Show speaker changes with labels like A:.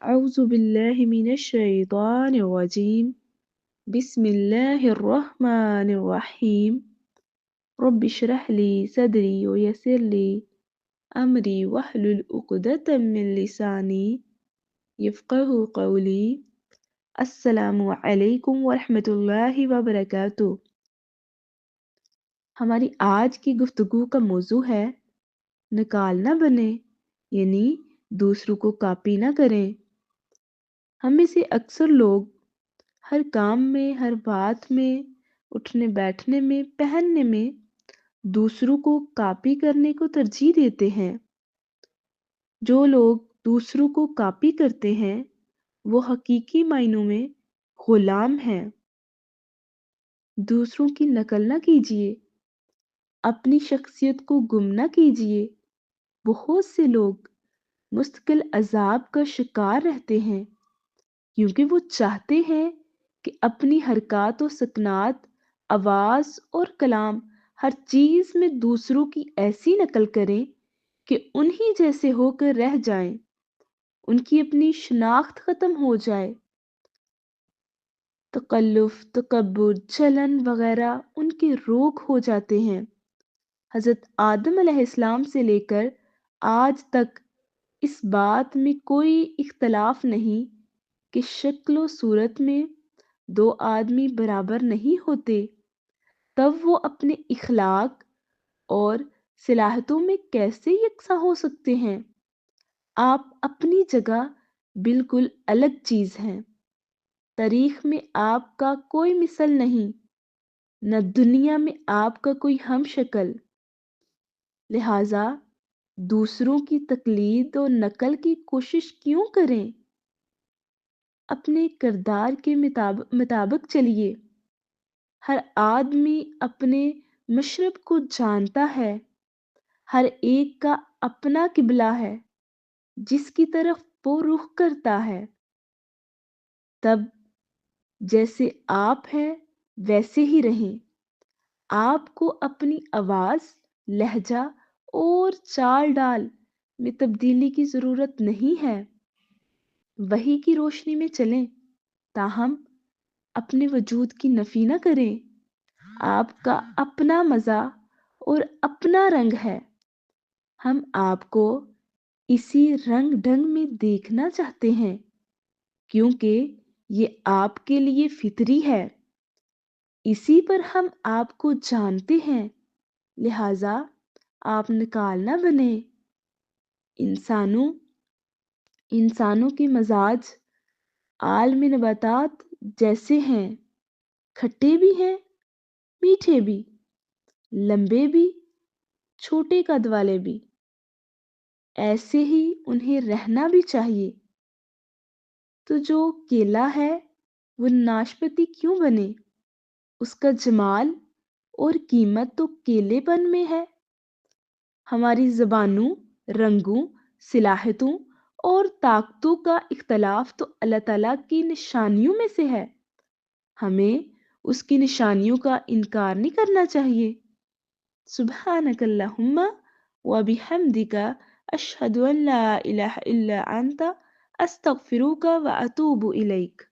A: أعوذ بالله من الشيطان الرجيم بسم الله الرحمن الرحيم رب اشرح لي صدري ويسر لي أمري واحلل عقدة من لساني يفقه قولي السلام علیکم ورحمۃ اللہ وبرکاتہ۔ ہماری آج کی گفتگو کا موضوع ہے نکال نہ بنے، یعنی دوسروں کو کاپی نہ کریں۔ ہم میں سے اکثر لوگ ہر کام میں، ہر بات میں، اٹھنے بیٹھنے میں، پہننے میں دوسروں کو کاپی کرنے کو ترجیح دیتے ہیں۔ جو لوگ دوسروں کو کاپی کرتے ہیں وہ حقیقی معنوں میں غلام ہیں۔ دوسروں کی نقل نہ کیجیے، اپنی شخصیت کو گم نہ کیجیے۔ بہت سے لوگ مستقل عذاب کا شکار رہتے ہیں کیونکہ وہ چاہتے ہیں کہ اپنی حرکات و سکنات، آواز اور کلام، ہر چیز میں دوسروں کی ایسی نقل کریں کہ انہی جیسے ہو کر رہ جائیں، ان کی اپنی شناخت ختم ہو جائے۔ تکلف، تکبر، جلن وغیرہ ان کے روگ ہو جاتے ہیں۔ حضرت آدم علیہ السلام سے لے کر آج تک اس بات میں کوئی اختلاف نہیں کہ شکل و صورت میں دو آدمی برابر نہیں ہوتے، تب وہ اپنے اخلاق اور صلاحیتوں میں کیسے یکساں ہو سکتے ہیں؟ آپ اپنی جگہ بالکل الگ چیز ہیں۔ تاریخ میں آپ کا کوئی مثل نہیں، نہ دنیا میں آپ کا کوئی ہم شکل۔ لہٰذا دوسروں کی تقلید و نقل کی کوشش کیوں کریں؟ اپنے کردار کے مطابق چلیے۔ ہر آدمی اپنے مشرب کو جانتا ہے، ہر ایک کا اپنا قبلہ ہے جس کی طرف وہ رخ کرتا ہے۔ تب جیسے آپ ہیں ویسے ہی رہیں۔ آپ کو اپنی آواز، لہجہ اور چال ڈال میں تبدیلی کی ضرورت نہیں ہے۔ وحی کی روشنی میں چلیں، تاہم اپنے وجود کی نفی نہ کریں۔ آپ کا اپنا مزہ اور اپنا رنگ ہے۔ ہم آپ کو اسی رنگ ڈھنگ میں دیکھنا چاہتے ہیں کیونکہ یہ آپ کے لیے فطری ہے۔ اسی پر ہم آپ کو جانتے ہیں، لہٰذا آپ نکال نہ بنیں۔ انسانوں کے مزاج عالم نباتات جیسے ہیں، کھٹے بھی ہیں، میٹھے بھی، لمبے بھی، چھوٹے قد والے بھی۔ ایسے ہی انہیں رہنا بھی چاہیے۔ تو جو کیلا ہے وہ ناشپاتی کیوں بنے؟ اس کا جمال اور قیمت تو کیلے پن میں ہے۔ ہماری زبانوں، رنگوں، صلاحیتوں اور طاقتوں کا اختلاف تو اللہ تعالیٰ کی نشانیوں میں سے ہے۔ ہمیں اس کی نشانیوں کا انکار نہیں کرنا چاہیے۔ سبحانک اللہم و بحمدک اشہد ان لا الہ الا انت استغفرک و اتوب الیک۔